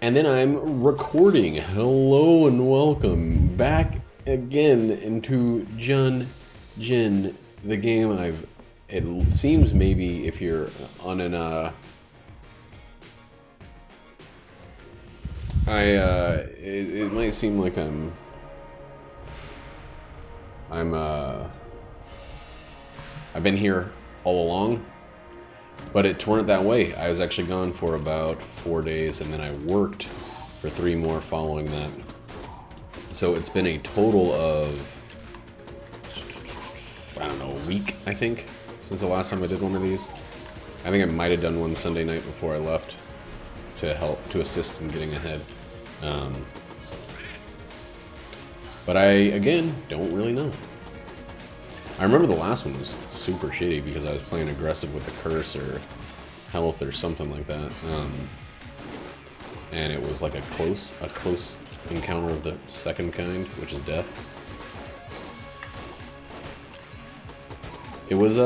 And then I'm recording. Hello and welcome back again into Jin, the game it seems maybe if you're on an, it might seem like I've been here all along. But it weren't that way. I was actually gone for about 4 days, and then I worked for 3 more following that. So it's been a total of, I don't know, a week, I think, since the last time I did one of these. I think I might have done one Sunday night before I left to assist in getting ahead. But I, again, don't really know. I remember the last one was super shitty because I was playing aggressive with the curse or health or something like that. And it was like a close encounter of the second kind, which is death. It was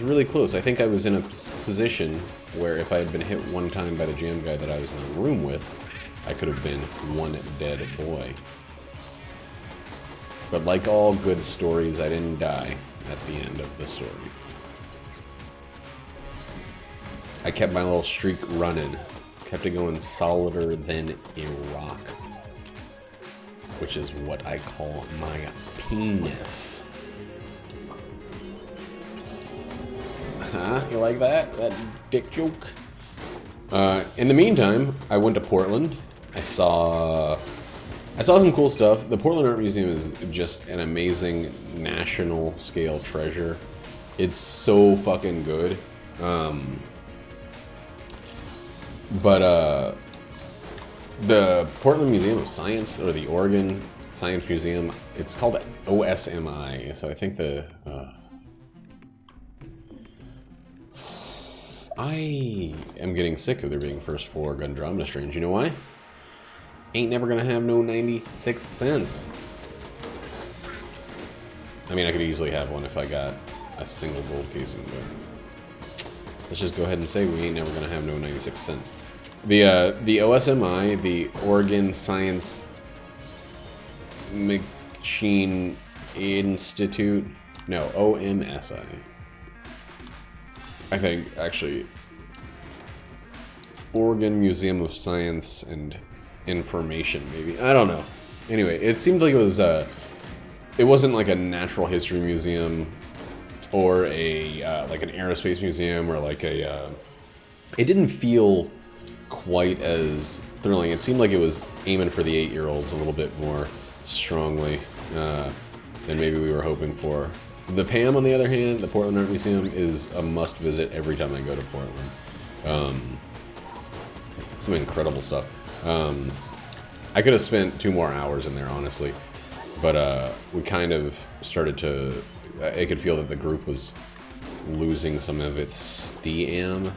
really close. I think I was in a position where if I had been hit one time by the jam guy that I was in the room with, I could have been one dead boy. But like all good stories, I didn't die at the end of the story. I kept my little streak running. Kept it going solider than a rock. Which is what I call my penis. Huh? You like that? That dick joke? In the meantime, I went to Portland. I saw some cool stuff. The Portland Art Museum is just an amazing national scale treasure. It's so fucking good. But the Portland Museum of Science, or the Oregon Science Museum, it's called OSMI. So I think I am getting sick of there being first floor Gundramina strains. You know why? Ain't never gonna have no 96 cents. I mean, I could easily have one if I got a single gold casing, but let's just go ahead and say we ain't never gonna have no 96 cents. The OSMI, the Oregon Science Machine Institute, no, OMSI. I think, actually, Oregon Museum of Science and Information, maybe. I don't know. Anyway, it seemed like it wasn't like a natural history museum or a like an aerospace museum or like a. It didn't feel quite as thrilling. It seemed like it was aiming for the 8-year-olds a little bit more strongly than maybe we were hoping for. The PAM, on the other hand, the Portland Art Museum, is a must visit every time I go to Portland. Some incredible stuff. I could have spent 2 more hours in there, honestly, but we kind of started to. I could feel that the group was losing some of its steam.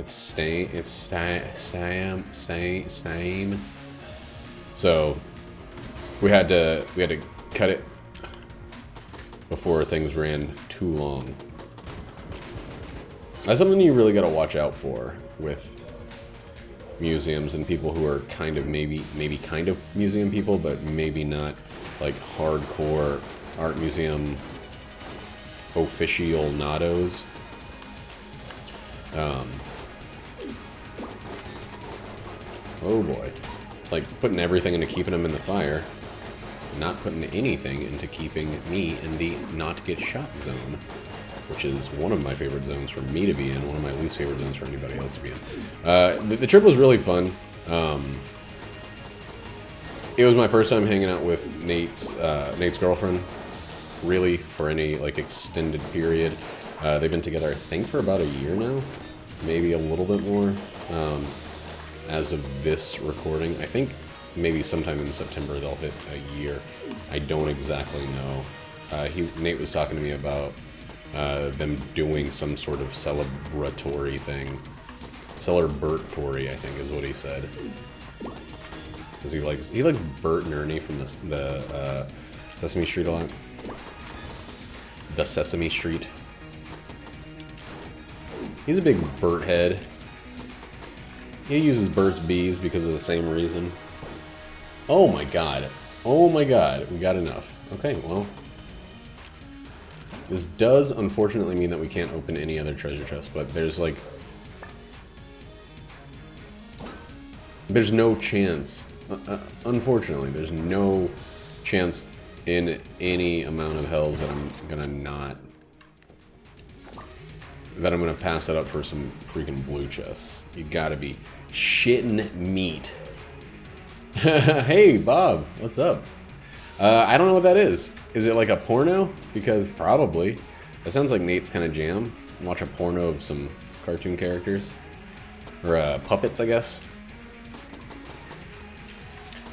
Steam. So we had to cut it before things ran too long. That's something you really got to watch out for with museums and people who are kind of maybe kind of museum people, but maybe not like hardcore art museum aficionados. Oh boy. It's like putting everything into keeping them in the fire, not putting anything into keeping me in the not get shot zone, which is one of my favorite zones for me to be in, one of my least favorite zones for anybody else to be in. The trip was really fun. It was my first time hanging out with Nate's girlfriend, really, for any like extended period. They've been together, I think, for about a year now, maybe a little bit more. As of this recording, I think maybe sometime in September they'll hit a year. I don't exactly know. Nate was talking to me about them doing some sort of celebratory thing. Celebratory, I think, is what he said. Because he likes Bert and Ernie from the Sesame Street a lot. The Sesame Street. He's a big Bert head. He uses Burt's Bees because of the same reason. Oh my god. Oh my god. We got enough. Okay, well. This does unfortunately mean that we can't open any other treasure chest, but there's like... There's no chance. Unfortunately, there's no chance in any amount of hells that I'm gonna not... That I'm gonna pass it up for some freaking blue chests. You gotta be shitting meat. Hey, Bob, what's up? I don't know what that is. Is it like a porno? Because probably. That sounds like Nate's kind of jam. Watch a porno of some cartoon characters. Or puppets, I guess.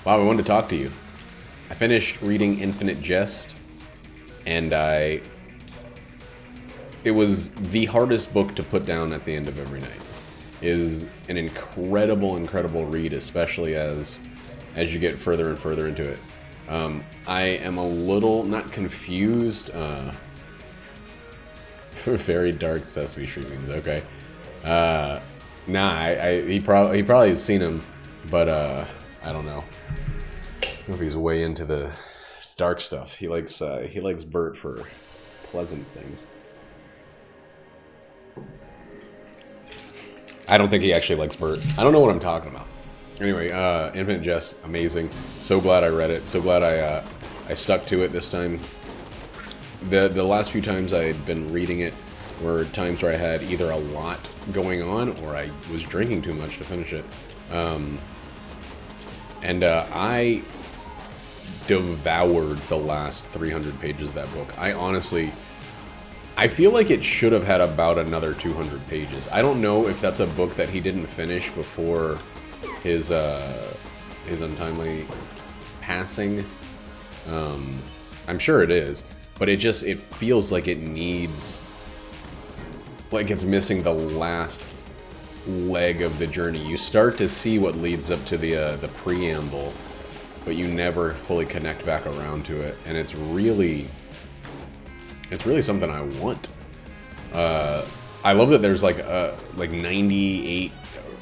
Wow, I wanted to talk to you. I finished reading Infinite Jest, and it was the hardest book to put down at the end of every night. It is an incredible, incredible read, especially as you get further and further into it. I am a little, not confused, very dark Sesame Street memes, okay. Nah, he probably has seen him, but I don't know. I don't know if he's way into the dark stuff. He likes Bert for pleasant things. I don't think he actually likes Bert. I don't know what I'm talking about. Anyway, Infinite Jest, amazing. So glad I read it. So glad I stuck to it this time. The last few times I had been reading it were times where I had either a lot going on or I was drinking too much to finish it. I devoured the last 300 pages of that book. I feel like it should have had about another 200 pages. I don't know if that's a book that he didn't finish before his untimely passing. I'm sure it is, but it feels like it needs, like it's missing the last leg of the journey. You start to see what leads up to the preamble, but you never fully connect back around to it, and it's really something I want. I love that there's like 98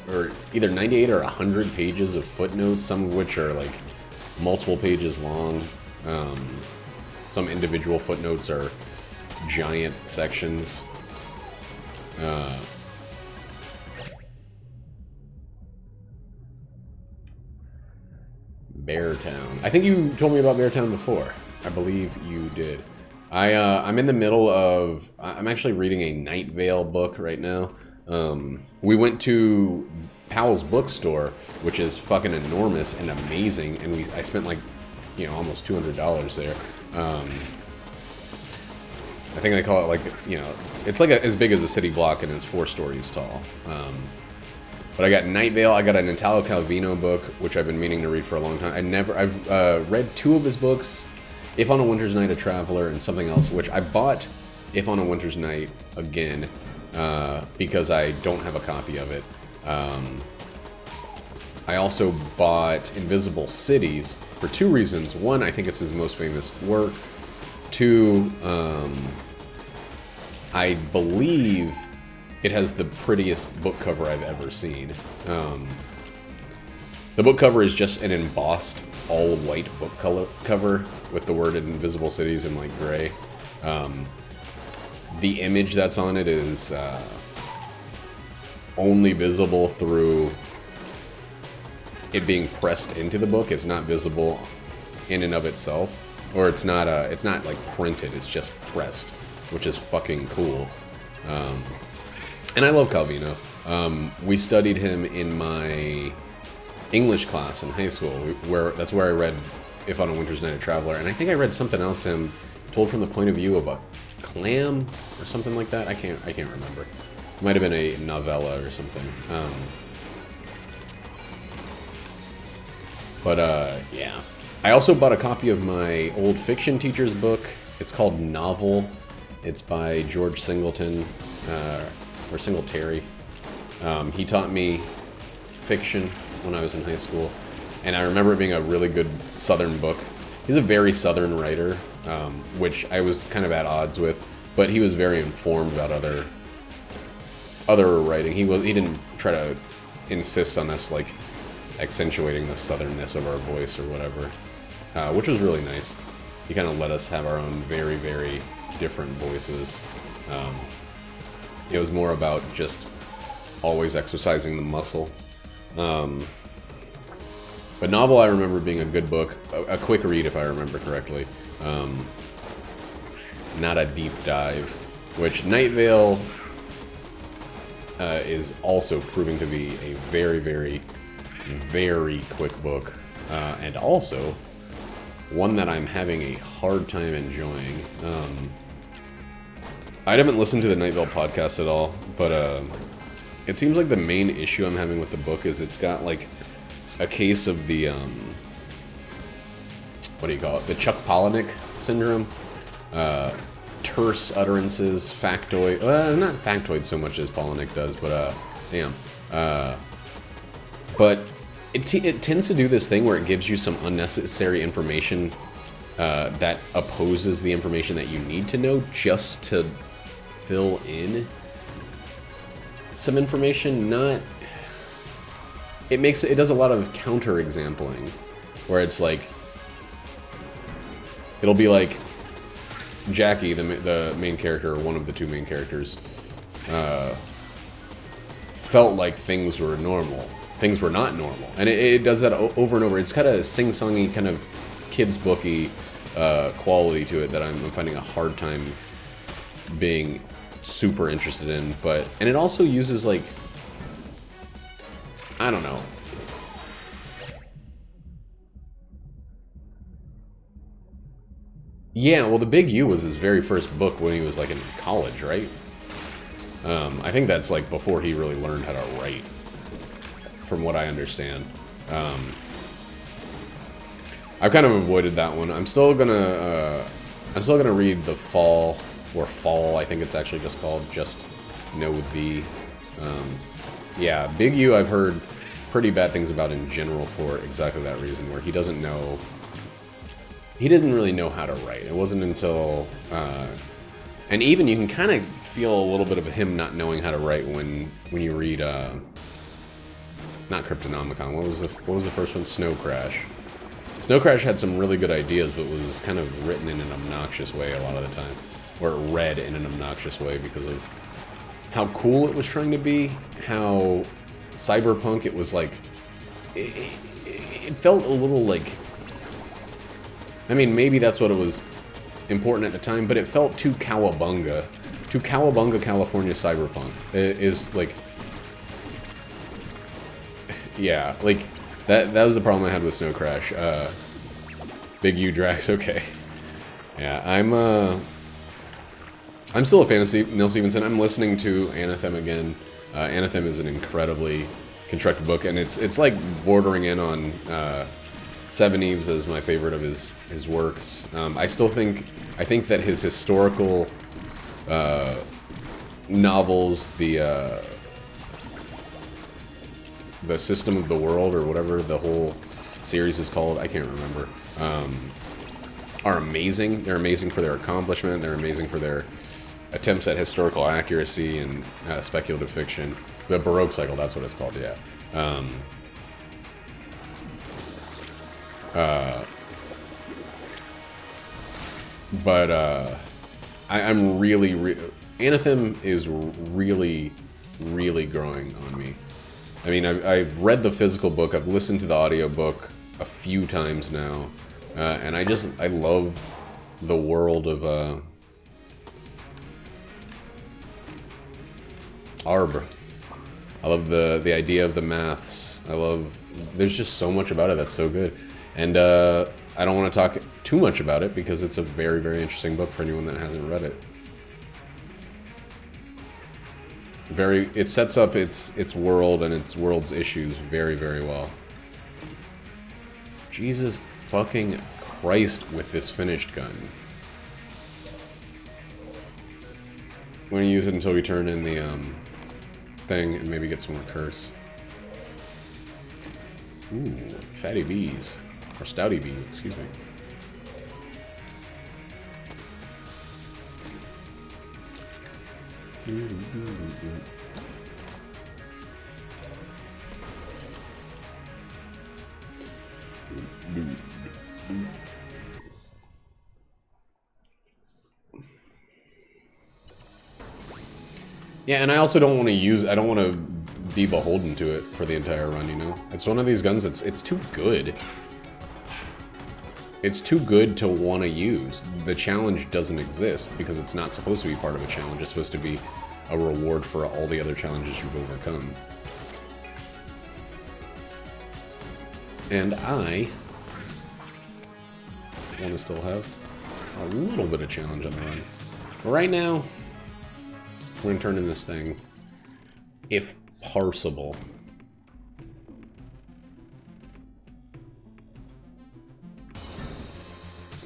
or either 98 or 100 pages of footnotes, some of which are like multiple pages long. Some individual footnotes are giant sections. Beartown. I think you told me about Beartown before. I believe you did. I'm in the middle of... I'm actually reading a Night Vale book right now. We went to Powell's bookstore, which is fucking enormous and amazing, and I spent like, you know, almost $200 there. I think they call it like, you know, it's like as big as a city block and it's 4 stories tall. But I got Night Vale, I got an Italo Calvino book, which I've been meaning to read for a long time. I've read 2 of his books, If on a Winter's Night, A Traveler, and something else, which I bought If on a Winter's Night again, because I don't have a copy of it. I also bought Invisible Cities for 2 reasons. 1, I think it's his most famous work. 2, I believe it has the prettiest book cover I've ever seen. The book cover is just an embossed all-white book cover with the word Invisible Cities in like gray. The image that's on it is only visible through it being pressed into the book. It's not visible in and of itself, or it's not like printed. It's just pressed, which is fucking cool. And I love Calvino. We studied him in my English class in high school, that's where I read If on a Winter's Night, A Traveler, and I think I read something else to him, told from the point of view of a clam or something like that. I can't remember. It might have been a novella or something. Yeah. I also bought a copy of my old fiction teacher's book. It's called Novel. It's by George Singleton, or Singletary. He taught me fiction when I was in high school, and I remember it being a really good Southern book. He's a very Southern writer, which I was kind of at odds with, but he was very informed about other writing. He didn't try to insist on us, like, accentuating the southernness of our voice or whatever, which was really nice. He kind of let us have our own very, very different voices. It was more about just always exercising the muscle. But novel, I remember being a good book, a quick read if I remember correctly. Not a deep dive, which Night Vale is also proving to be a very, very, very quick book, and also one that I'm having a hard time enjoying. I haven't listened to the Night Vale podcast at all, but it seems like the main issue I'm having with the book is it's got like a case of the what do you call it? The Chuck Palahniuk syndrome. Terse utterances, factoid. Not factoid so much as Palahniuk does, but damn. But it tends to do this thing where it gives you some unnecessary information that opposes the information that you need to know just to fill in some information. It does a lot of counter-exampling, where it's like, it'll be like, Jackie, the main character, or one of the two main characters, felt like things were normal. Things were not normal. And it does that over and over. It's kind of sing-songy, kind of kids' booky quality to it that I'm finding a hard time being super interested in. And it also uses, like, I don't know. Yeah, well, The Big U was his very first book when he was, like, in college, right? I think that's, like, before he really learned how to write, from what I understand. I've kind of avoided that one. I'm still gonna read The Fall, or Fall, I think it's actually just called, just no the. Yeah, Big U I've heard pretty bad things about in general for exactly that reason, where he doesn't really know how to write. It wasn't until, and even you can kind of feel a little bit of him not knowing how to write when you read, not Cryptonomicon, what was the first one? Snow Crash. Snow Crash had some really good ideas, but was kind of written in an obnoxious way a lot of the time, or read in an obnoxious way because of how cool it was trying to be, how cyberpunk it was like, it felt a little like, I mean, maybe that's what it was important at the time, but it felt too Cowabunga, California cyberpunk. It is like, yeah, like that was the problem I had with Snow Crash. Big U Drax, okay. Yeah, I'm still a fan of Neil Stephenson. I'm listening to Anathem again. Anathem is an incredibly constructed book, and it's like bordering in on Seven Eves as my favorite of his works. I think that his historical novels, the System of the World, or whatever the whole series is called, I can't remember, are amazing. They're amazing for their accomplishment. They're amazing for their attempts at historical accuracy and speculative fiction. The Baroque Cycle, that's what it's called, yeah. I'm really, Anathem is really, really growing on me. I mean, I've read the physical book, I've listened to the audiobook a few times now, and I love the world of Arb. I love the idea of the maths. There's just so much about it that's so good. And I don't want to talk too much about it because it's a very, very interesting book for anyone that hasn't read it. It sets up its world and its world's issues very, very well. Jesus fucking Christ with this finished gun. I'm gonna use it until we turn in the thing and maybe get some more curse. Ooh, fatty bees. Or stouty bees, excuse me. Yeah, and I also don't want to use... I don't want to be beholden to it for the entire run, you know? It's one of these guns that's... It's too good. It's too good to want to use. The challenge doesn't exist because it's not supposed to be part of a challenge. It's supposed to be a reward for all the other challenges you've overcome. And I want to still have a little bit of challenge on the run. But right now, we're going to turn in this thing, if possible.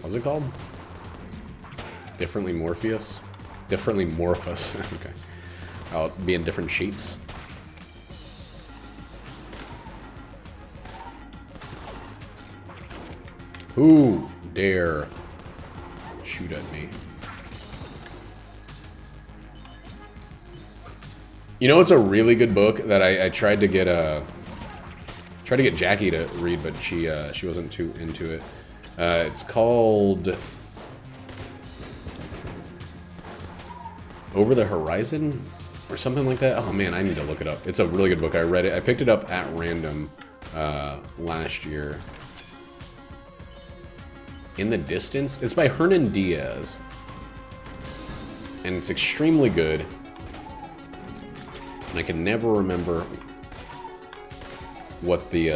What's it called? Differently Morpheus? Differently Morphous. Okay. I'll be in different shapes. Who dare shoot at me? You know, it's a really good book that I tried to get Jackie to read, but she wasn't too into it. It's called Over the Horizon or something like that. Oh man, I need to look it up. It's a really good book. I read it. I picked it up at random last year. In the Distance. It's by Hernan Diaz, and it's extremely good. And I can never remember what the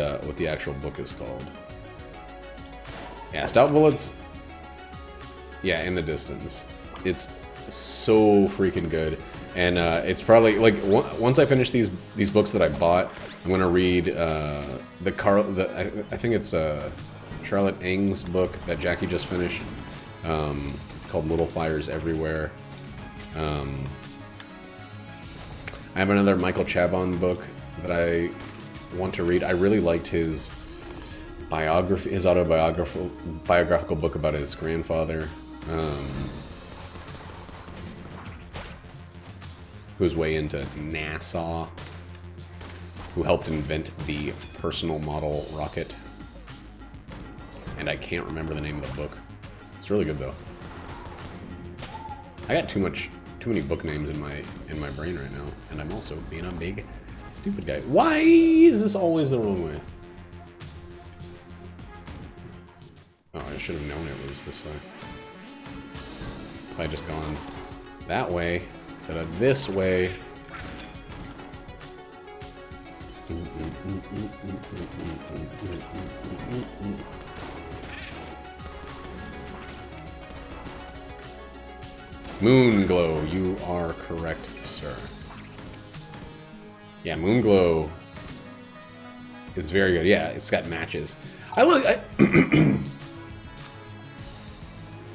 actual book is called. Yeah, Stout Bullets. Yeah, In the Distance. It's so freaking good, and it's probably like once I finish these books that I bought, I'm gonna read I think it's Charlotte Ng's book that Jackie just finished, called Little Fires Everywhere. I have another Michael Chabon book that I want to read. I really liked his biography, his biographical book about his grandfather, who was way into NASA, who helped invent the personal model rocket. And I can't remember the name of the book. It's really good though. I got too many book names in my brain right now, and I'm also being a big stupid guy. Why is this always the wrong way? Oh, I should have known it was this way. If I just gone that way instead of this way. Moonglow, you are correct, sir. Yeah, Moonglow is very good. Yeah, it's got matches.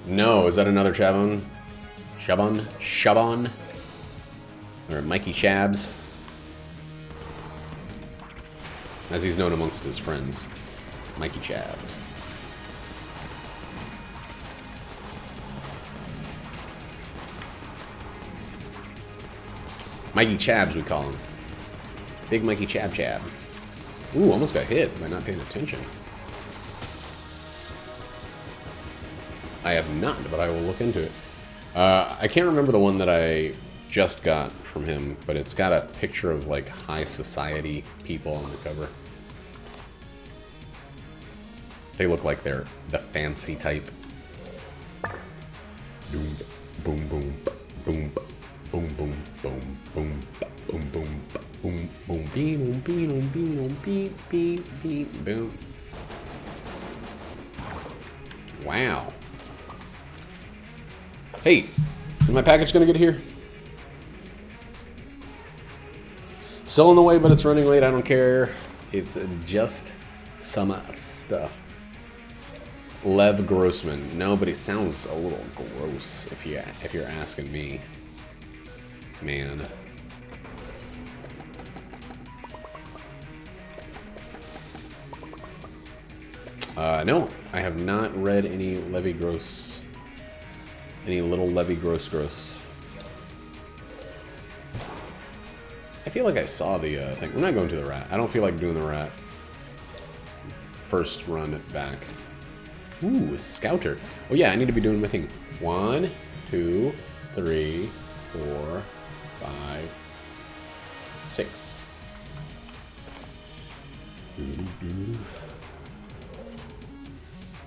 No, is that another Chabon? Chabon? Or Mikey Chabs? As he's known amongst his friends. Mikey Chabs. Mikey Chabs, we call him. Big Mikey Chab. Ooh, almost got hit by not paying attention. I have not, but I will look into it. I can't remember the one that I just got from him, but it's got a picture of, like, high society people on the cover. They look like they're the fancy type. Boom, boom, boom, boom, boom, boom, boom, boom, boom, boom, boom, boom, boom, boom, boom, boom, boom. Wow. Hey, is my package gonna get here? Still on the way, but it's running late. I don't care. It's just some stuff. Lev Grossman. No, but he sounds a little gross if you're asking me. Man. No, I have not read any Levi Gross. Any little Levi Gross. I feel like I saw the thing. I'm not going to the rat. I don't feel like doing the rat. first run back. Ooh, a scouter. Oh yeah, I need to be doing my thing. 1, 2, 3, 4, 5, 6.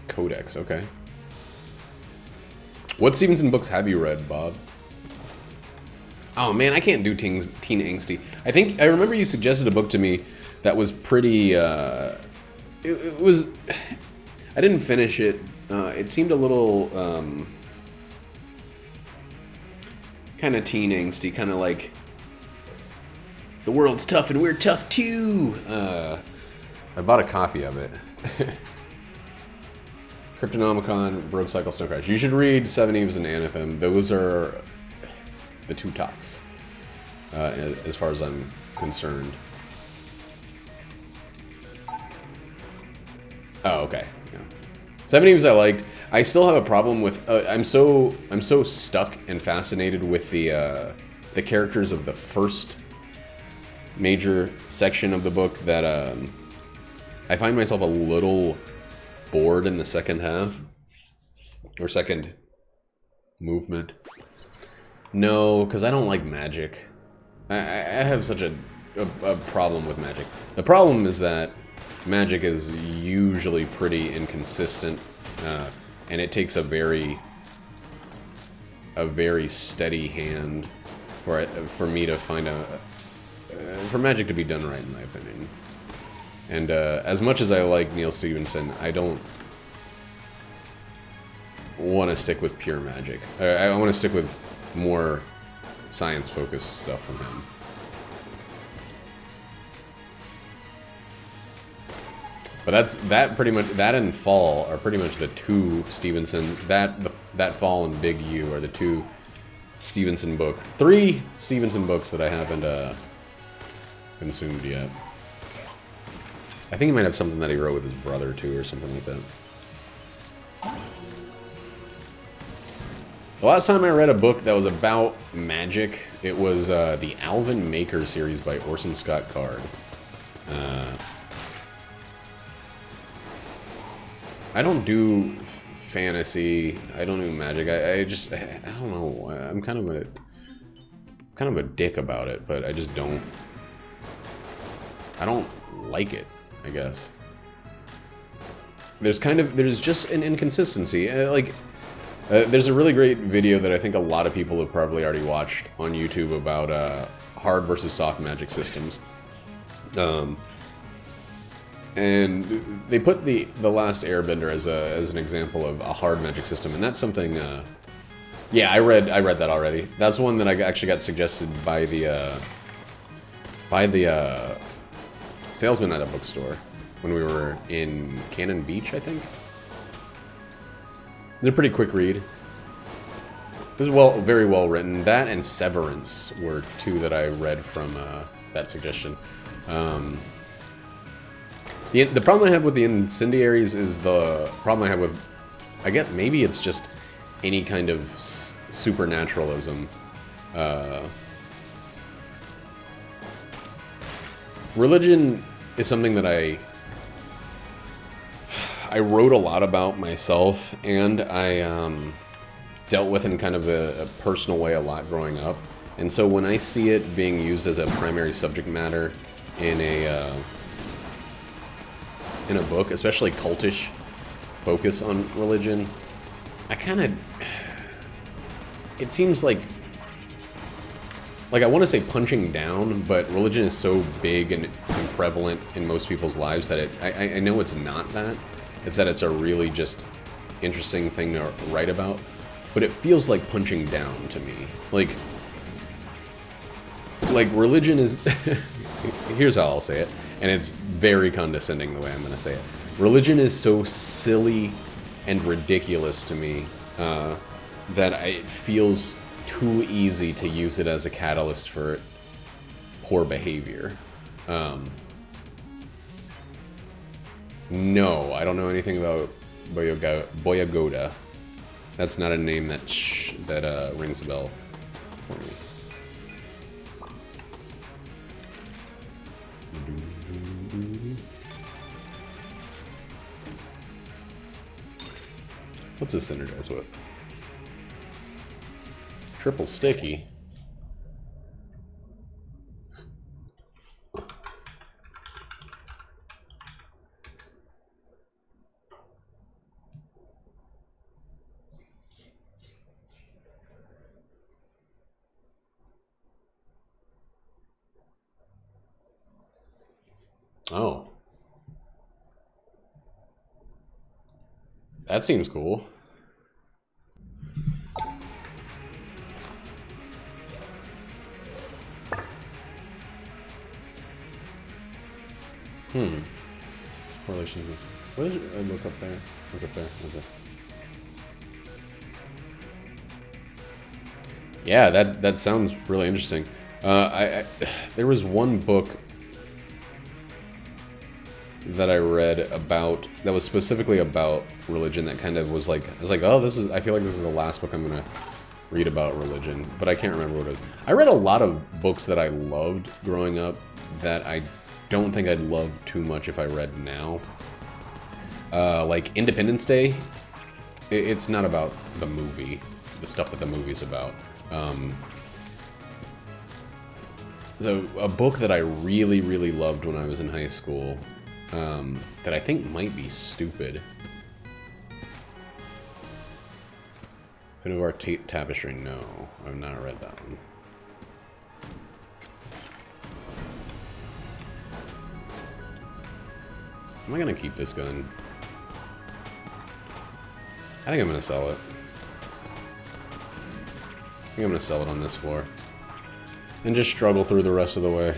Codex, okay. What Stevenson books have you read, Bob? Oh man, I can't do teen angsty. I remember you suggested a book to me that was pretty, it was, I didn't finish it. It seemed a little, kind of teen angsty, kind of like, the world's tough and we're tough too. I bought a copy of it. Cryptonomicon, Brogue Cycle, Snow Crash. You should read Seven Eves and Anathem. Those are the two tops, as far as I'm concerned. Oh, okay. Yeah. Seven Eves I liked. I still have a problem with. I'm so stuck and fascinated with the characters of the first major section of the book that I find myself a little bored in the second half or second movement. No, because I don't like magic. I have such a problem with magic. The problem is that magic is usually pretty inconsistent, and it takes a very steady hand for me to find for magic to be done right, in my opinion. And as much as I like Neil Stephenson, I don't want to stick with pure magic. I want to stick with more science-focused stuff from him. But that and Fall are pretty much the two Stevenson. That Fall and Big U are the two Stevenson books. 3 Stevenson books that I haven't consumed yet. I think he might have something that he wrote with his brother too, or something like that. The last time I read a book that was about magic, it was the Alvin Maker series by Orson Scott Card. I don't do fantasy. I don't do magic. I don't know. I'm kind of a dick about it, but I just don't. I don't like it, I guess. There's just an inconsistency. There's a really great video that I think a lot of people have probably already watched on YouTube about hard versus soft magic systems. And they put the Last Airbender as an example of a hard magic system, and that's something. Yeah, I read that already. That's one that I actually got suggested by the salesman at a bookstore when we were in Cannon Beach, I think. It's a pretty quick read. This is very well written. That and Severance were two that I read from that suggestion. The problem I have with the Incendiaries is the problem I have with, I guess maybe it's just any kind of supernaturalism. Religion is something that I wrote a lot about myself, and I dealt with in kind of a personal way a lot growing up. And so when I see it being used as a primary subject matter in a book, especially cultish focus on religion, it seems like I want to say punching down, but religion is so big and prevalent in most people's lives that I know it's not that. It's that it's a really just interesting thing to write about, but it feels like punching down to me. Like religion is, here's how I'll say it, and it's very condescending the way I'm going to say it. Religion is so silly and ridiculous to me that it feels too easy to use it as a catalyst for poor behavior. No, I don't know anything about Boyagoda. That's not a name that rings a bell for me. What's this synergize with? Triple sticky. Oh. That seems cool. Correlation. What is it? I look up there. Look up there. Okay. Yeah, that sounds really interesting. There was one book that I read about that was specifically about religion that kind of was like, I was like, oh, I feel like this is the last book I'm gonna read about religion, but I can't remember what it is. I read a lot of books that I loved growing up that I don't think I'd love too much if I read now. Like Independence Day, it's not about the movie, the stuff that the movie's about. So a book that I really, really loved when I was in high school, that I think might be stupid. Finovar Tapestry, no. I've not read that one. Am I gonna keep this gun? I think I'm gonna sell it. I think I'm gonna sell it on this floor. And just struggle through the rest of the way.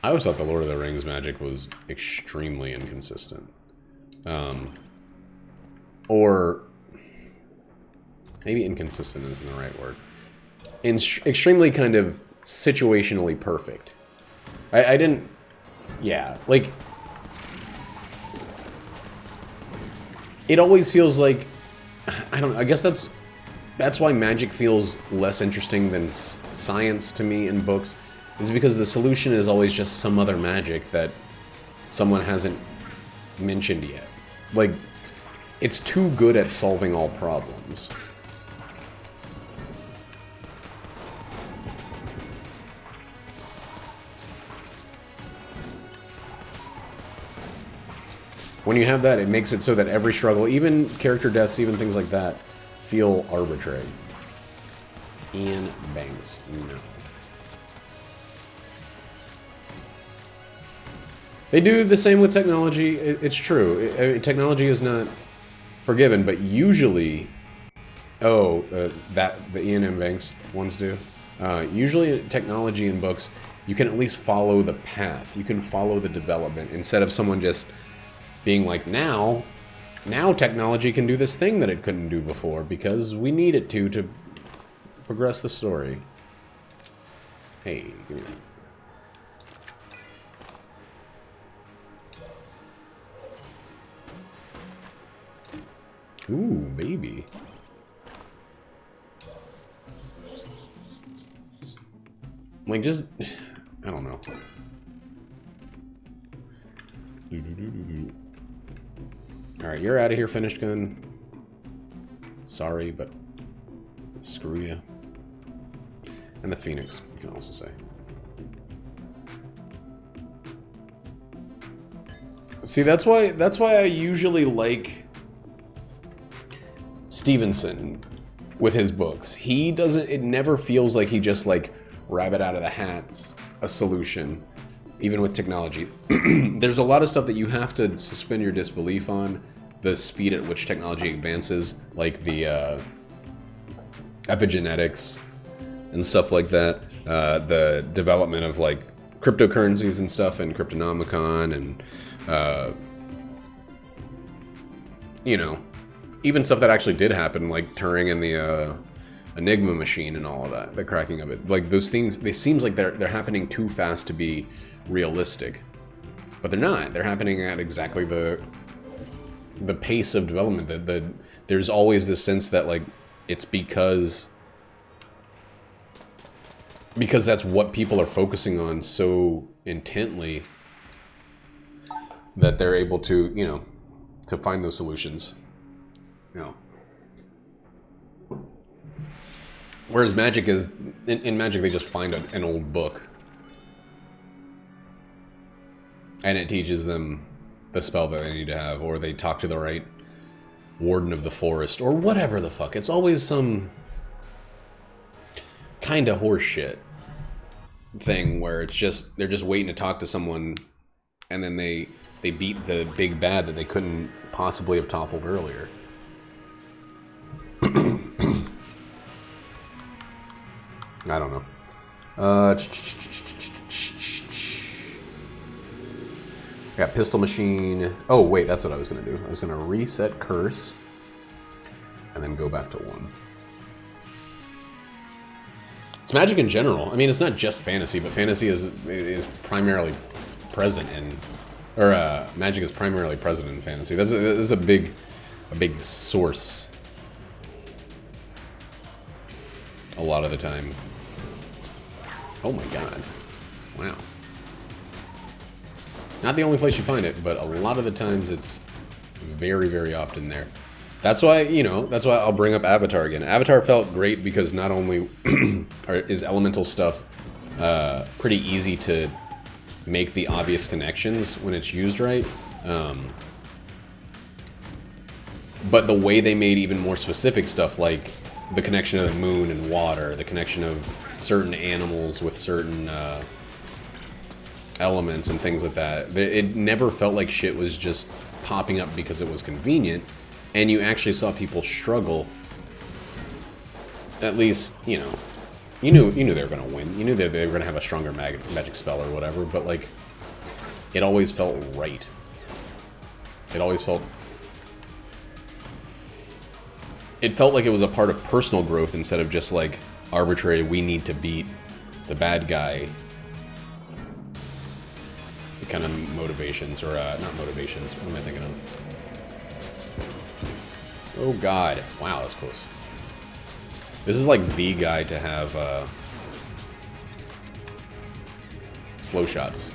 I always thought the Lord of the Rings magic was extremely inconsistent. Or maybe inconsistent isn't the right word. Extremely kind of situationally perfect. I didn't... Yeah, like... It always feels like... I don't know, I guess that's why magic feels less interesting than science to me in books. Is because the solution is always just some other magic that someone hasn't mentioned yet. Like, it's too good at solving all problems. When you have that, it makes it so that every struggle, even character deaths, even things like that, feel arbitrary. Ian Banks, no. They do the same with technology. It's true. Technology is not forgiven, but usually... Oh, the Ian M. Banks ones do. Usually technology in books, you can at least follow the path. You can follow the development instead of someone just being like, now technology can do this thing that it couldn't do before because we need it to progress the story. Hey, give me that. Ooh, baby. Like, just... I don't know. Alright, you're out of here, finished gun. Sorry, but... Screw you. And the Phoenix, you can also say. See, that's why I usually like... Stevenson with his books. He doesn't, it never feels like he just like rabbit out of the hat's a solution, even with technology. There's a lot of stuff that you have to suspend your disbelief on, the speed at which technology advances, like the epigenetics and stuff like that, the development of like cryptocurrencies and stuff and Cryptonomicon and you know, even stuff that actually did happen, like Turing and the Enigma machine and all of that, the cracking of it. Like those things, they seems like they're happening too fast to be realistic, but they're not. They're happening at exactly the pace of development. There's always this sense that like it's because because that's what people are focusing on so intently that they're able to, you know, to find those solutions. You know. Whereas magic is, in magic they just find an old book. And it teaches them the spell that they need to have, or they talk to the right warden of the forest, or whatever the fuck. It's always some kind of horseshit thing where it's just, they're just waiting to talk to someone, and then they beat the big bad that they couldn't possibly have toppled earlier. I don't know. Got pistol machine. Oh, wait, that's what I was going to do. I was going to reset curse and then go back to 1. It's magic in general. I mean, it's not just fantasy, but fantasy is primarily present in, or magic is primarily present in fantasy. That's a big source a lot of the time. Oh my god. Wow. Not the only place you find it, but a lot of the times it's very, very often there. That's why, you know, that's why I'll bring up Avatar again. Avatar felt great because not only is elemental stuff pretty easy to make the obvious connections when it's used right, but the way they made even more specific stuff, like the connection of the moon and water, the connection of certain animals with certain elements and things like that. It never felt like shit was just popping up because it was convenient, and you actually saw people struggle. At least, you know, you knew they were gonna win. You knew that they were gonna have a stronger magic spell or whatever, but like, it always felt right. It always felt... It felt like it was a part of personal growth instead of just like arbitrary, we need to beat the bad guy kind of motivations, or not motivations, what am I thinking of? Oh god, wow, that's close. This is like the guy to have slow shots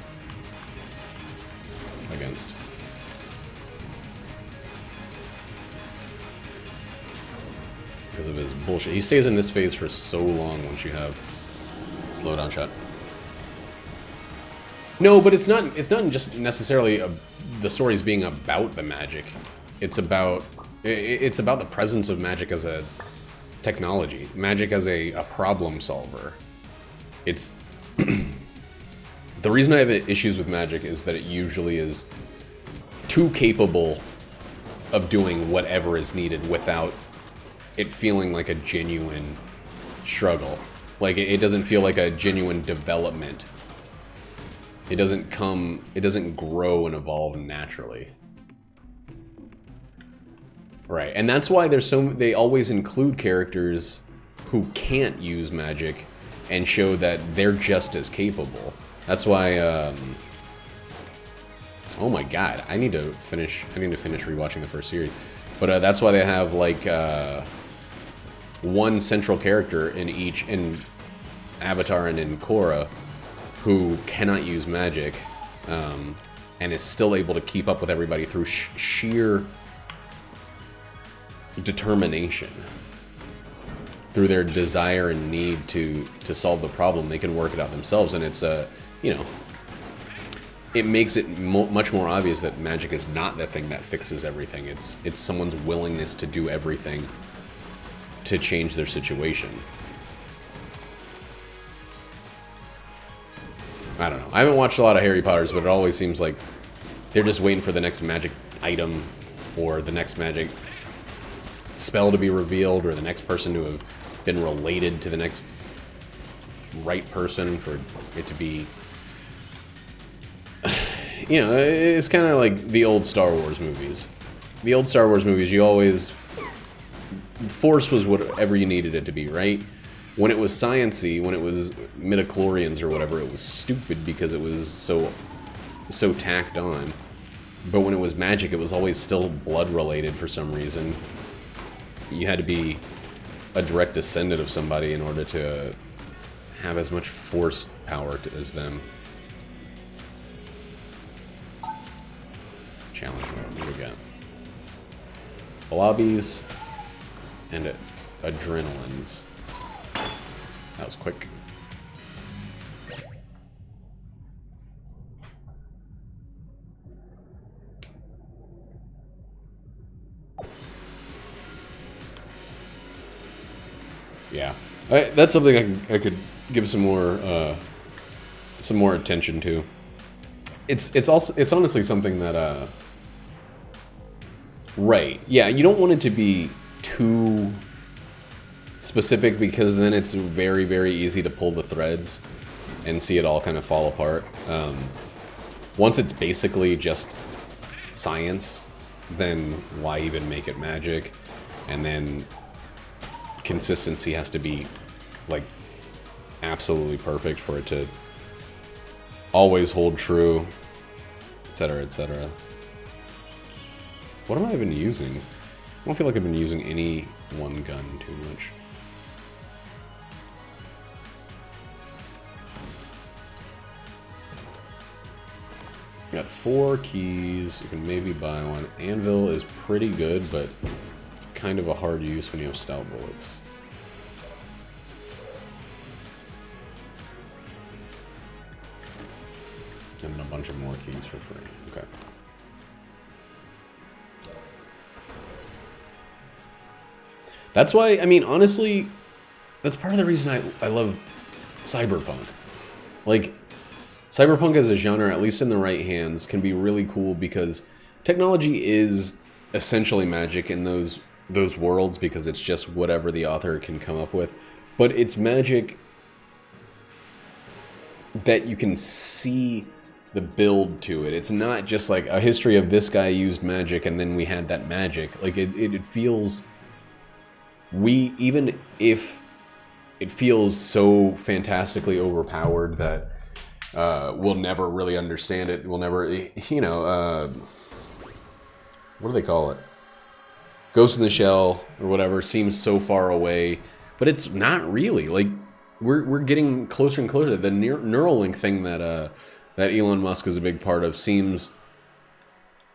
against. Because of his bullshit. He stays in this phase for so long once you have slowdown shot. No, but it's not just necessarily the stories being about the magic. It's about the presence of magic as a technology. Magic as a problem solver. It's the reason I have issues with magic is that it usually is too capable of doing whatever is needed without it feeling like a genuine struggle. Like, it doesn't feel like a genuine development. It doesn't grow and evolve naturally. Right, and that's why they always include characters who can't use magic and show that they're just as capable. That's why, oh my god, I need to finish rewatching the first series. But that's why they have, like, one central character in Avatar and in Korra who cannot use magic, and is still able to keep up with everybody through sheer determination. Through their desire and need to solve the problem, they can work it out themselves, and it's, you know, it makes it much more obvious that magic is not the thing that fixes everything. It's someone's willingness to do everything to change their situation. I don't know. I haven't watched a lot of Harry Potters, but it always seems like they're just waiting for the next magic item or the next magic spell to be revealed or the next person to have been related to the next right person for it to be... You know, it's kind of like the old Star Wars movies. The old Star Wars movies, you always... Force was whatever you needed it to be, right? When it was science-y, when it was midichlorians or whatever, it was stupid because it was so tacked on. But when it was magic, it was always still blood-related for some reason. You had to be a direct descendant of somebody in order to have as much force power as them. Challenge mode. What do we got? Lobbies and adrenalines. That was quick. Yeah, that's something I could give some more attention to. It's honestly something that right, yeah, you don't want it to be too specific because then it's very, very easy to pull the threads and see it all kind of fall apart. Once it's basically just science, then why even make it magic? And then consistency has to be like absolutely perfect for it to always hold true, etc., etc. What am I even using? I don't feel like I've been using any one gun too much. Got 4 keys. You can maybe buy one. Anvil is pretty good, but kind of a hard use when you have stout bullets. And a bunch of more keys for free. Okay. That's why, I mean, honestly, that's part of the reason I love cyberpunk. Like, cyberpunk as a genre, at least in the right hands, can be really cool because technology is essentially magic in those worlds because it's just whatever the author can come up with. But it's magic that you can see the build to it. It's not just like a history of this guy used magic and then we had that magic. Like, it feels... even if it feels so fantastically overpowered that we'll never really understand it, we'll never, you know, what do they call it? Ghost in the Shell or whatever seems so far away, but it's not really. Like, we're getting closer and closer. The Neuralink thing that Elon Musk is a big part of seems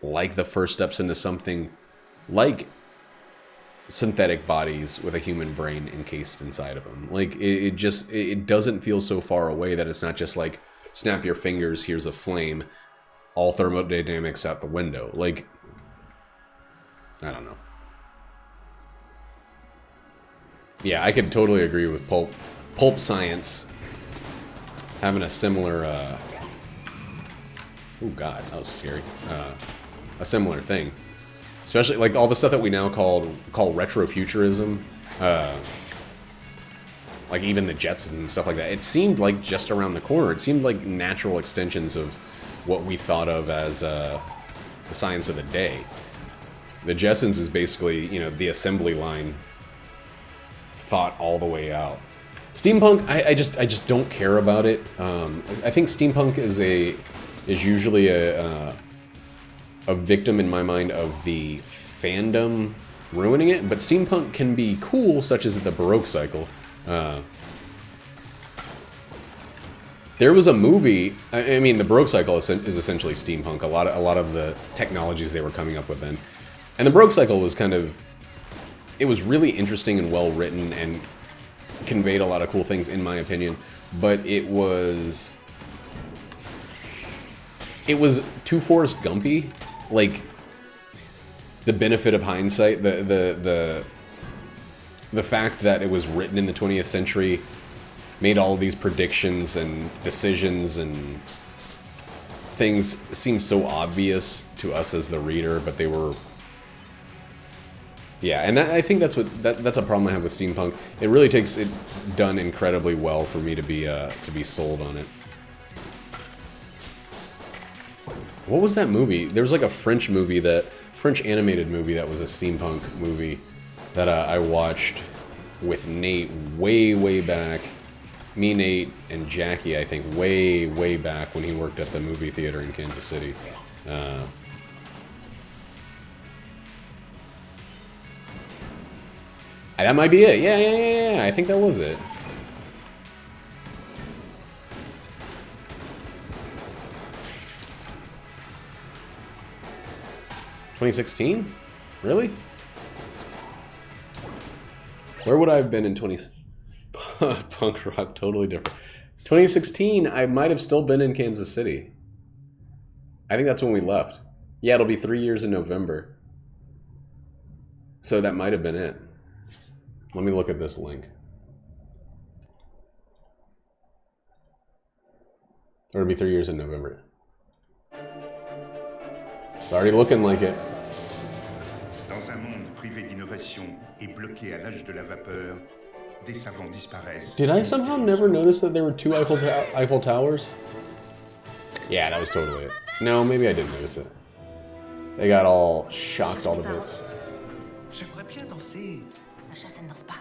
like the first steps into something like synthetic bodies with a human brain encased inside of them. Like, it doesn't feel so far away that it's not just like, snap your fingers, here's a flame, all thermodynamics out the window. Like, I don't know. Yeah, I could totally agree with pulp science having a similar, oh god, that was scary. A similar thing. Especially, like, all the stuff that we now call retrofuturism, like even the Jetsons and stuff like that. It seemed like just around the corner. It seemed like natural extensions of what we thought of as the science of the day. The Jetsons is basically, you know, the assembly line thought all the way out. Steampunk, I just don't care about it. I think steampunk is usually a victim in my mind of the fandom ruining it, but steampunk can be cool, such as the Baroque cycle. There was a movie. I mean, the Baroque cycle is essentially steampunk. A lot of the technologies they were coming up with then, and the Baroque cycle was kind of. It was really interesting and well written and conveyed a lot of cool things, in my opinion. But it was too Forrest Gumpy. Like, the benefit of hindsight, the fact that it was written in the 20th century made all of these predictions and decisions and things seem so obvious to us as the reader, but they were... Yeah, and I think that's a problem I have with steampunk. It really takes it done incredibly well for me to be sold on it. What was that movie? There was like a French animated movie that was a steampunk movie that I watched with Nate way back. Me, Nate, and Jackie, I think, way back when he worked at the movie theater in Kansas City. That might be it. Yeah, I think that was it. 2016? Really? Where would I have been in 20... Punk rock, totally different. 2016, I might have still been in Kansas City. I think that's when we left. Yeah, it'll be 3 years in November. So that might have been it. Let me look at this link. It'll be 3 years in November. It's already looking like it. Dans un monde privé d'innovation et bloqué à l'âge de la vapeur, des savants disparaissent. Did I somehow never notice that there were two Eiffel Towers? Yeah, that was totally it. No, maybe I didn't notice it. They got all shocked all to bits. J'aimerais bien danser. Un chat, ça ne danse pas.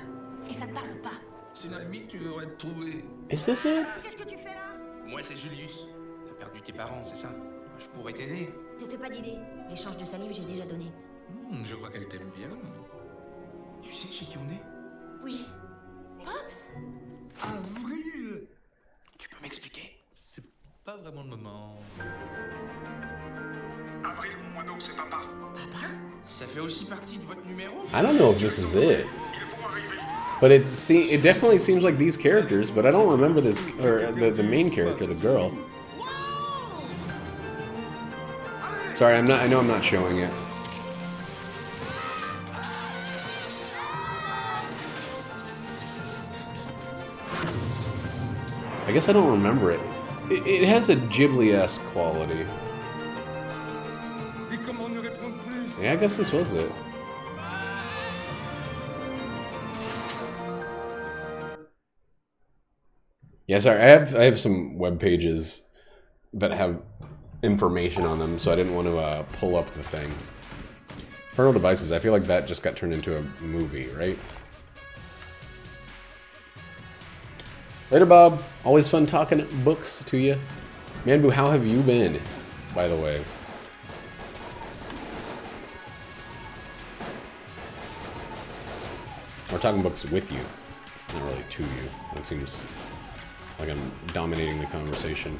Et ça ne parle pas. C'est un ami que tu devrais te trouver. Is this it? Qu'est-ce que tu fais là? Moi, c'est Julius. T'as perdu tes parents, c'est ça? Je pourrais t'aider. Te fais pas d'idée. L'échange de salive, j'ai déjà donné. Je vois qu'elle t'aime bien. Tu sais chez qui on est? Oui. Pops? Avril! Tu peux m'expliquer? C'est pas vraiment le moment. Avril, mon moineau, c'est papa. Papa? Ça fait aussi partie de votre numéro? I don't know if this is it. Ils vont arriver. But it definitely seems like these characters, but I don't remember this, or the main character, the girl. Sorry, I know I'm not showing it. I guess I don't remember it. It has a Ghibli-esque quality. Yeah, I guess this was it. Yeah, sorry, I have some web pages that have information on them, so I didn't want to pull up the thing. Infernal Devices, I feel like that just got turned into a movie, right? Later, Bob. Always fun talking books to you. Manbu, how have you been, by the way? We're talking books with you, not really to you. It seems like I'm dominating the conversation.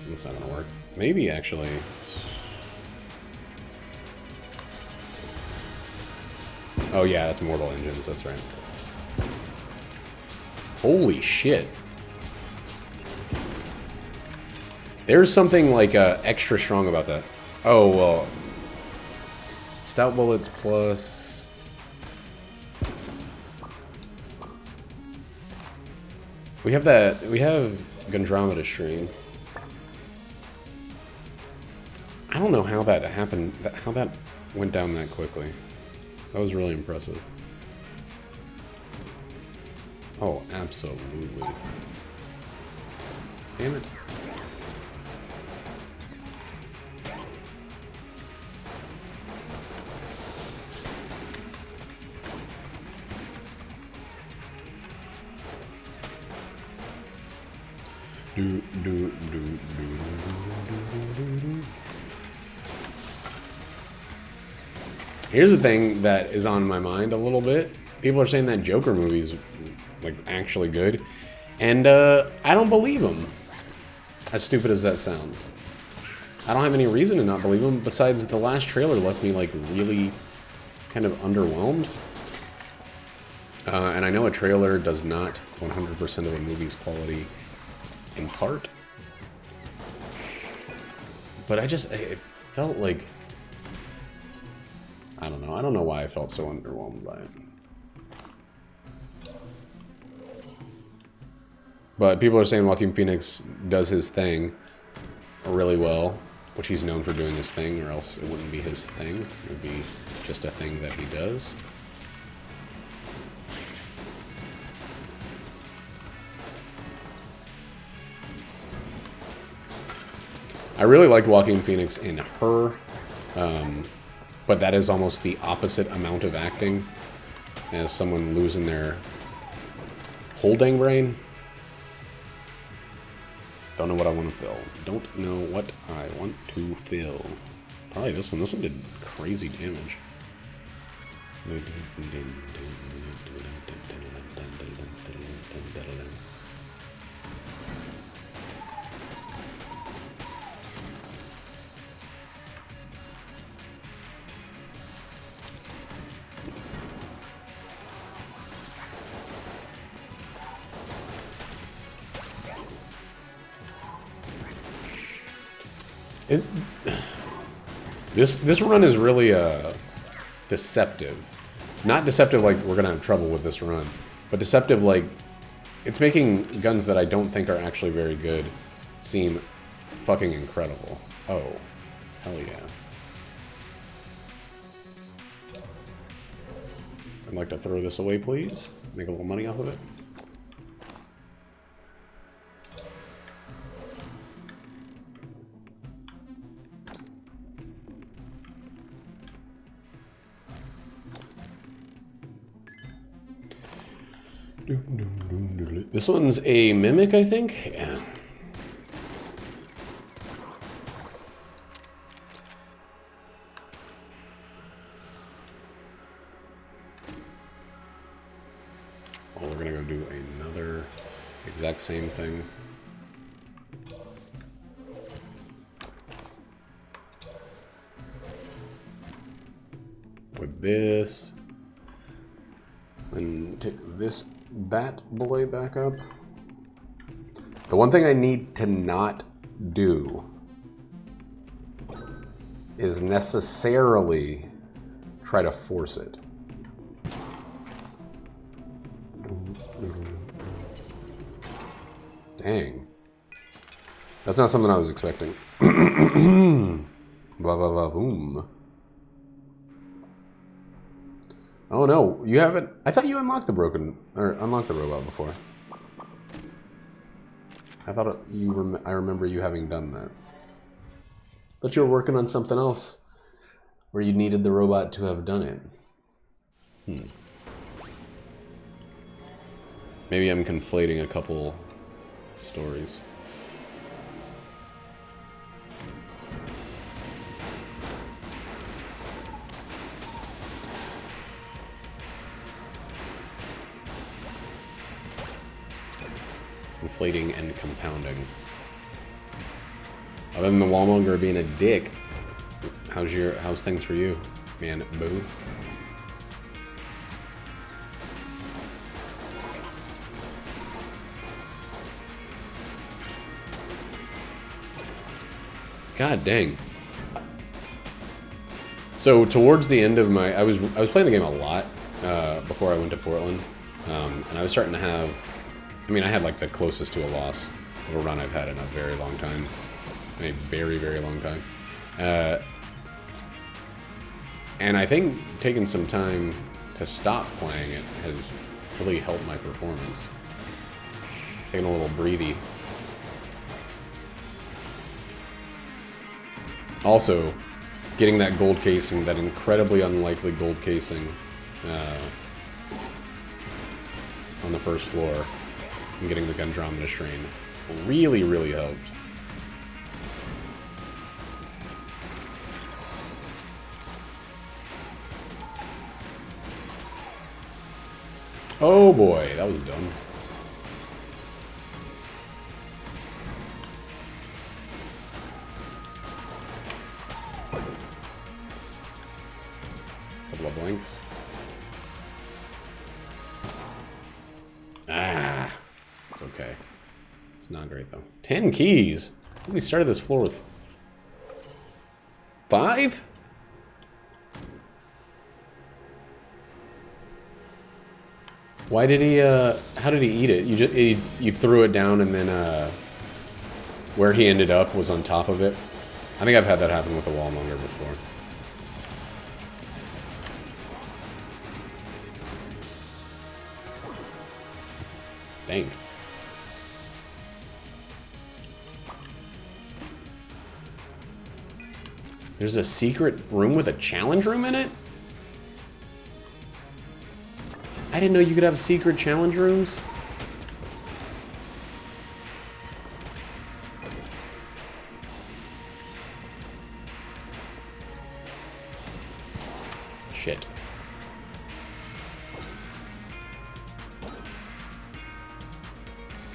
That's not gonna work. Maybe, actually. Oh yeah, that's Mortal Engines, that's right. Holy shit. There's something, like, extra strong about that. Oh, well. Stout Bullets plus... We have Gandromeda Stream. I don't know how that happened, how that went down that quickly. That was really impressive. Oh, absolutely. Damn it. Here's the thing that is on my mind a little bit. People are saying that Joker movie's like actually good, and I don't believe them. As stupid as that sounds, I don't have any reason to not believe them. Besides, the last trailer left me like really kind of underwhelmed. And I know a trailer does not 100% of a movie's quality impart, but it felt like, I don't know. I don't know why I felt so underwhelmed by it. But people are saying Joaquin Phoenix does his thing really well, which he's known for doing his thing, or else it wouldn't be his thing. It would be just a thing that he does. I really liked Joaquin Phoenix in Her, but that is almost the opposite amount of acting as someone losing their whole dang brain. Don't know what I want to fill. Don't know what I want to fill. Probably this one. This one did crazy damage. This run is really deceptive. Not deceptive like we're gonna have trouble with this run, but deceptive like it's making guns that I don't think are actually very good seem fucking incredible. Oh, hell yeah. I'd like to throw this away, please. Make a little money off of it. This one's a mimic, I think. Yeah. Well, we're gonna go do another exact same thing. With this. And take this bat boy back up. The one thing I need to not do is necessarily try to force it. Dang. That's not something I was expecting. Boom. Oh no, you haven't. I thought you unlocked the unlocked the robot before. I thought I remember you having done that. But you were working on something else where you needed the robot to have done it. Maybe I'm conflating a couple stories. Inflating and compounding. Other than the wallmonger being a dick, how's things for you, man? Boo. God dang. So towards the end of my, I was playing the game a lot before I went to Portland, and I was starting to have. I mean, I had like the closest to a loss of a run I've had in a very long time. A very, very long time. And I think taking some time to stop playing it has really helped my performance. Taking a little breathy. Also, getting that gold casing, that incredibly unlikely gold casing on the first floor. And getting the Andromeda strain really, really helped. Oh boy, that was dumb. Couple of blinks. It's okay. It's not great though. 10 keys? We started this floor with 5? Why did he, how did he eat it? You threw it down and then, where he ended up was on top of it? I think I've had that happen with the wallmonger before. Dang. There's a secret room with a challenge room in it? I didn't know you could have secret challenge rooms. Shit.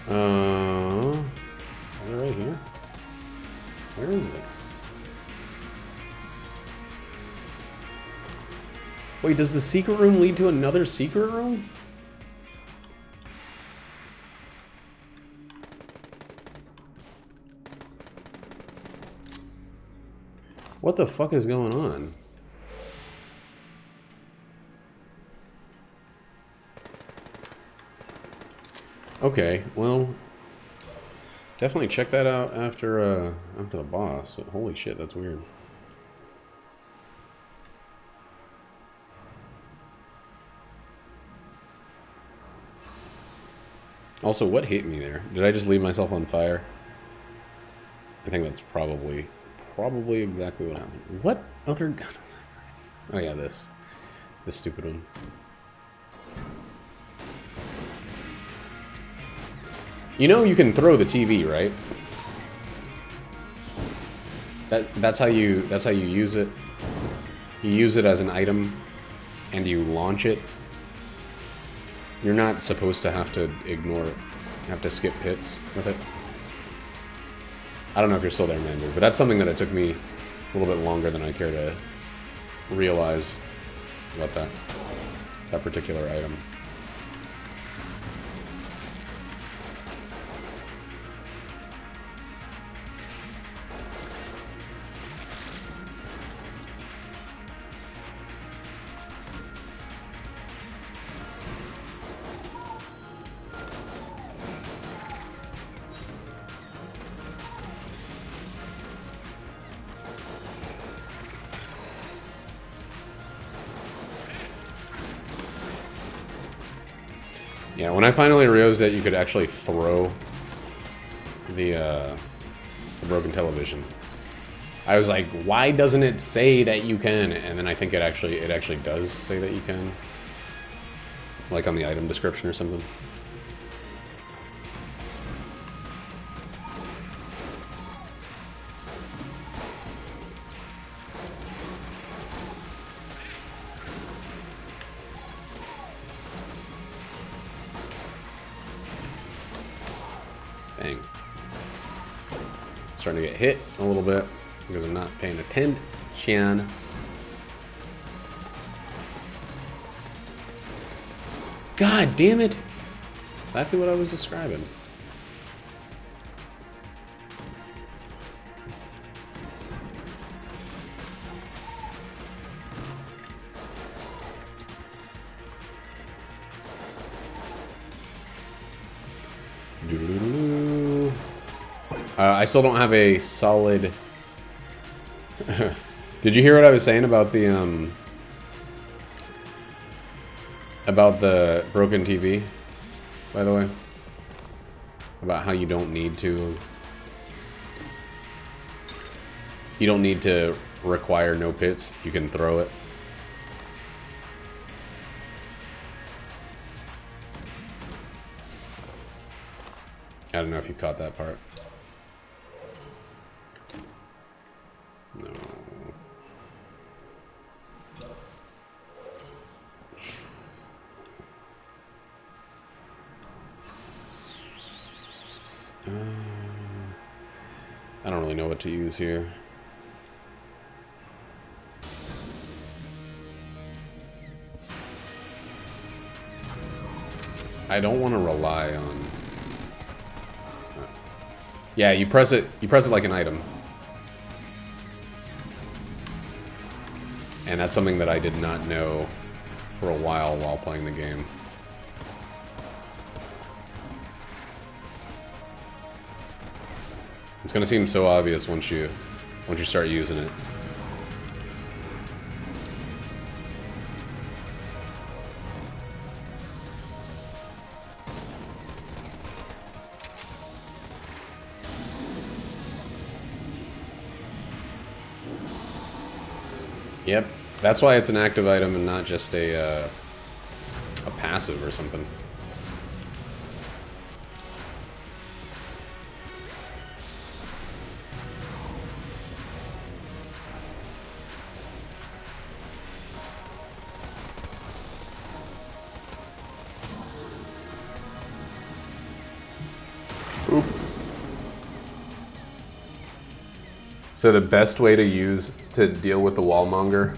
Is it right here? Where is it? Wait, does the secret room lead to another secret room? What the fuck is going on? Okay, well, definitely check that out after the boss. But holy shit, that's weird. Also, what hit me there? Did I just leave myself on fire? I think that's probably exactly what happened. What other gun was I? Oh yeah, this stupid one. You know you can throw the TV, right? That's how you use it. You use it as an item, and you launch it. You're not supposed to have to ignore it. You have to skip hits with it. I don't know if you're still there, Mandu, but that's something that it took me a little bit longer than I care to realize about that particular item. Yeah, when I finally realized that you could actually throw the broken television, I was like, why doesn't it say that you can? And then I think it actually does say that you can. Like on the item description or something. Bang. Starting to get hit a little bit because I'm not paying attention. God damn it! Exactly what I was describing. I still don't have a solid... Did you hear what I was saying about the broken TV, by the way? About how you don't need to require no pits, you can throw it. I don't know if you caught that part. No. I don't really know what to use here. I don't want to rely on... Yeah, you press it like an item. And that's something that I did not know for a while playing the game. It's gonna seem so obvious once you start using it. Yep, that's why it's an active item and not just a passive or something. Oop. So the best way to deal with the wallmonger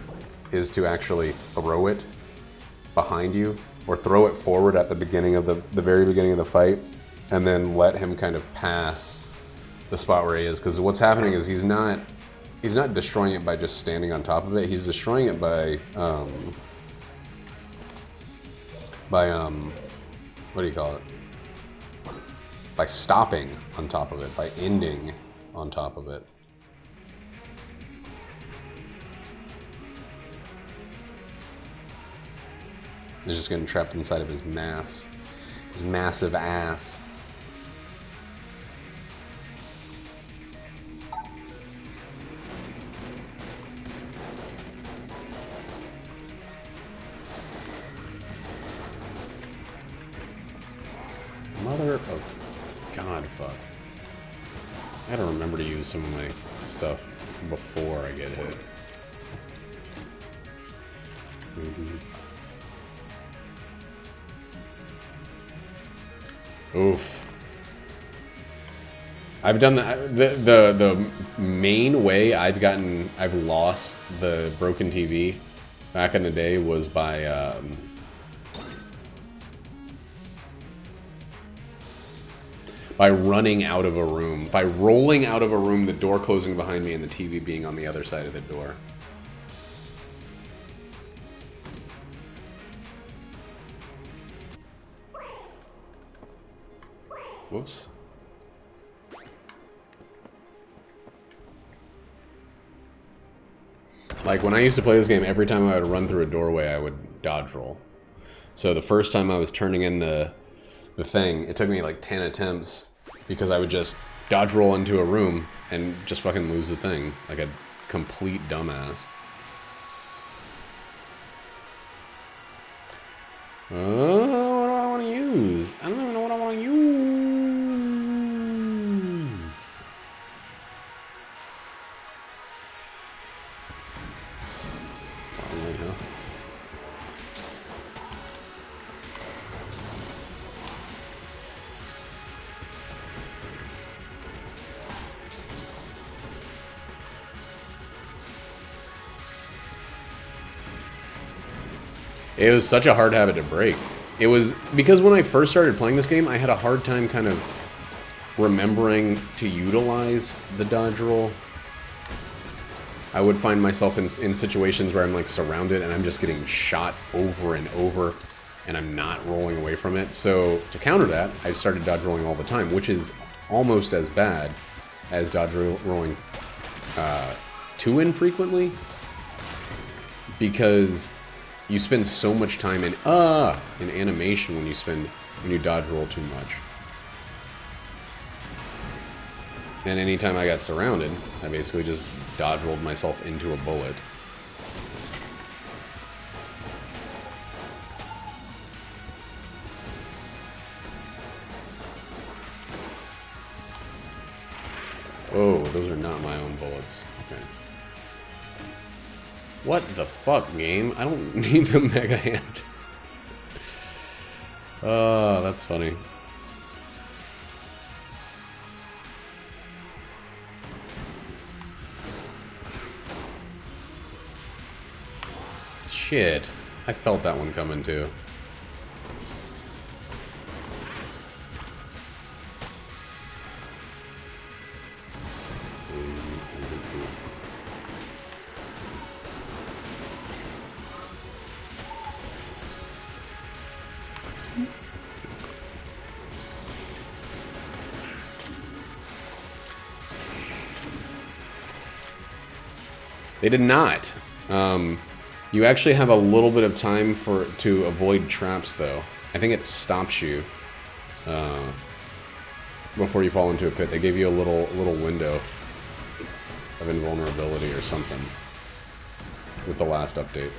is to actually throw it behind you, or throw it forward at the beginning of the very beginning of the fight, and then let him kind of pass the spot where he is. Because what's happening is he's not destroying it by just standing on top of it. He's destroying it by what do you call it? By stopping on top of it, by ending on top of it. He's just getting trapped inside of his mass. His massive ass. Mother of God, fuck. I gotta remember to use some of my stuff before I get hit. Oof. I've done that. The main way I've lost the broken TV back in the day was by running out of a room, by rolling out of a room, the door closing behind me, and the TV being on the other side of the door. Whoops. Like, when I used to play this game, every time I would run through a doorway, I would dodge roll. So the first time I was turning in the thing, it took me like 10 attempts, because I would just dodge roll into a room and just fucking lose the thing. Like a complete dumbass. Oh, what do I want to use? I don't even know what I want to use. Finally, huh? It was such a hard habit to break. It was because when I first started playing this game, I had a hard time kind of remembering to utilize the dodge roll. I would find myself in situations where I'm like surrounded and I'm just getting shot over and over and I'm not rolling away from it. So to counter that, I started dodge rolling all the time, which is almost as bad as dodge rolling too infrequently, because you spend so much time in animation when you dodge roll too much. And anytime I got surrounded, I basically just dodge rolled myself into a bullet. Oh, those are not my own bullets. Okay. What the fuck, game? I don't need the mega hand. Oh, that's funny. Shit. I felt that one coming too. They did not. You actually have a little bit of time to avoid traps, though. I think it stops you before you fall into a pit. They gave you a little window of invulnerability or something with the last update.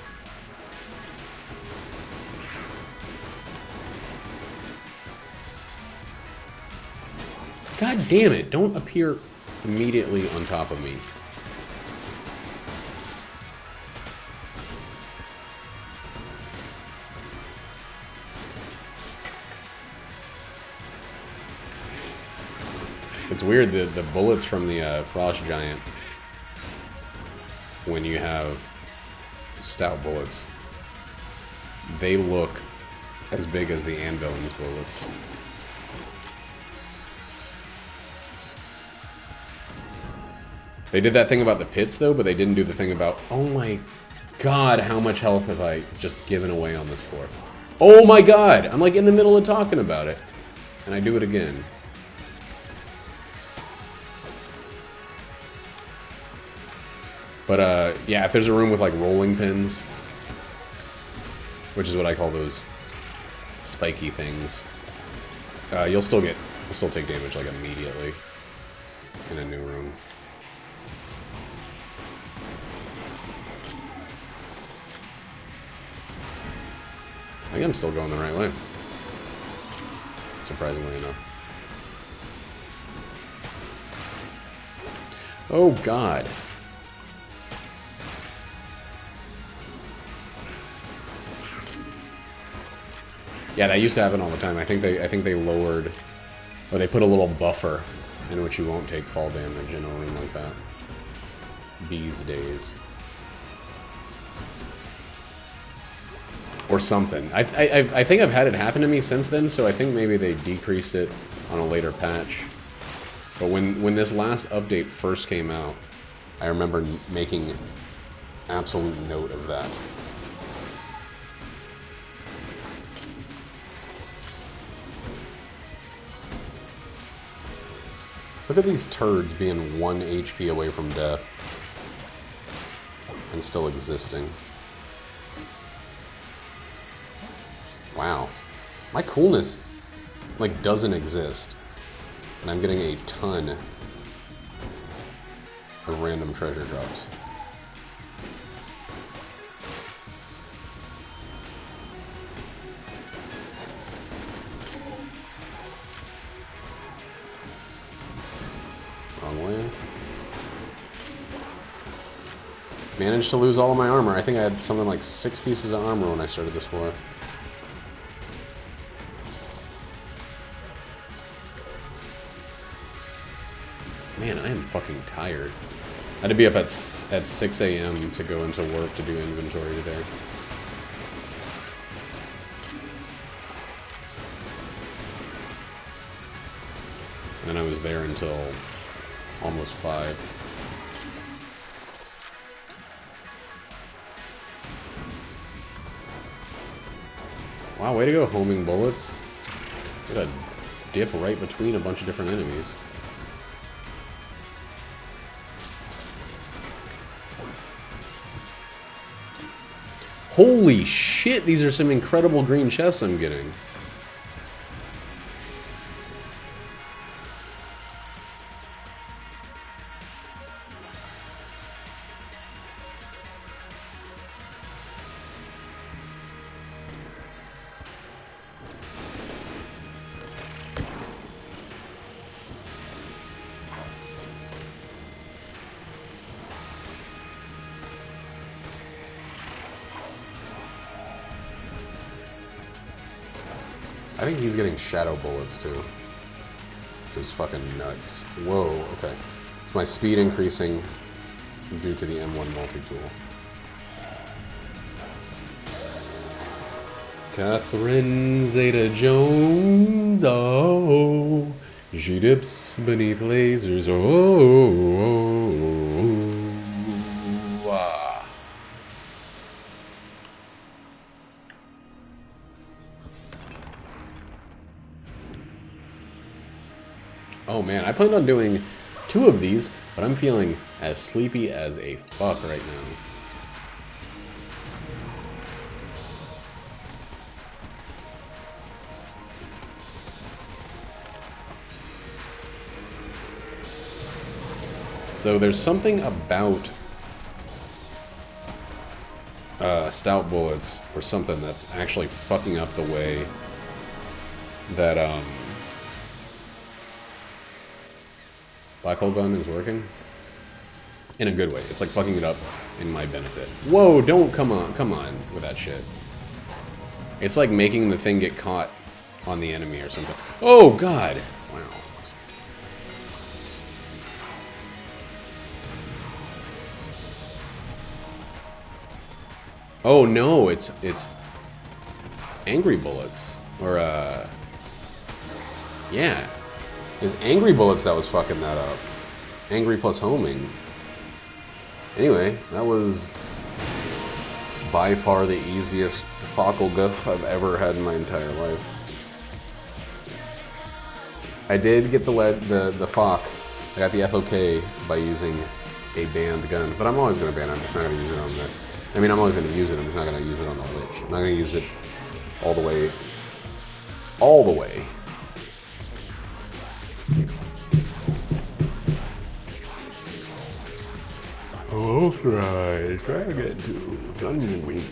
God damn it! Don't appear immediately on top of me. It's weird, the bullets from the Frost Giant, when you have stout bullets, they look as big as the Anvil's bullets. They did that thing about the pits, though, but they didn't do the thing about, oh my god, how much health have I just given away on this floor? Oh my god! I'm like in the middle of talking about it, and I do it again. But, yeah, if there's a room with, like, rolling pins, which is what I call those spiky things, you'll still take damage, like, immediately in a new room. I think I'm still going the right way, surprisingly enough. Oh, God. Yeah, that used to happen all the time. I think they lowered, or they put a little buffer in which you won't take fall damage in a room like that these days, or something. I think I've had it happen to me since then, so I think maybe they decreased it on a later patch. But when this last update first came out, I remember making absolute note of that. Look at these turds being 1 HP away from death. And still existing. Wow. My coolness, like, doesn't exist. And I'm getting a ton of random treasure drops. Wrong way. Managed to lose all of my armor. I think I had something like 6 pieces of armor when I started this floor. Man, I am fucking tired. I had to be up at 6 a.m. to go into work to do inventory today. And I was there until almost 5. Wow, way to go, homing bullets. Gotta dip right between a bunch of different enemies. Holy shit, these are some incredible green chests I'm getting. I think he's getting shadow bullets too, which is fucking nuts. Whoa, okay. Is my speed increasing due to the M1 multi-tool? Catherine Zeta-Jones, oh, she dips beneath lasers, ah. Oh man, I planned on doing 2 of these, but I'm feeling as sleepy as a fuck right now. So there's something about stout bullets or something that's actually fucking up the way that black hole gun is working. In a good way. It's like fucking it up in my benefit. Whoa, don't, come on with that shit. It's like making the thing get caught on the enemy or something. Oh god! Wow. Oh no, it's Angry Bullets. Or yeah. It's Angry Bullets that was fucking that up. Angry plus homing. Anyway, that was by far the easiest Fockle goof I've ever had in my entire life. I did get the FOC. I got the FOK by using a banned gun, but I'm always going to ban it. I'm just not going to use it on the... I mean, I'm always going to use it. I'm just not going to use it on the Lich. I'm not going to use it all the way. All the way. Oh, try to get to Dungeon Week.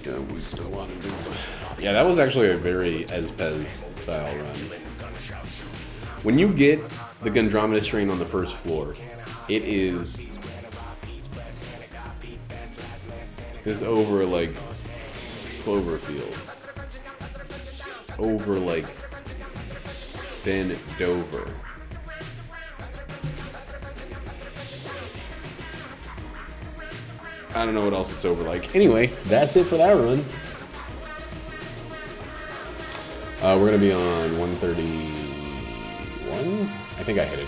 Yeah, that was actually a very Ezpez style run. When you get the Gundromeda strain on the first floor, it is over like Cloverfield. It's over like Ben Dover. I don't know what else it's over like. Anyway, that's it for that run. We're gonna be on 131. I think I hit it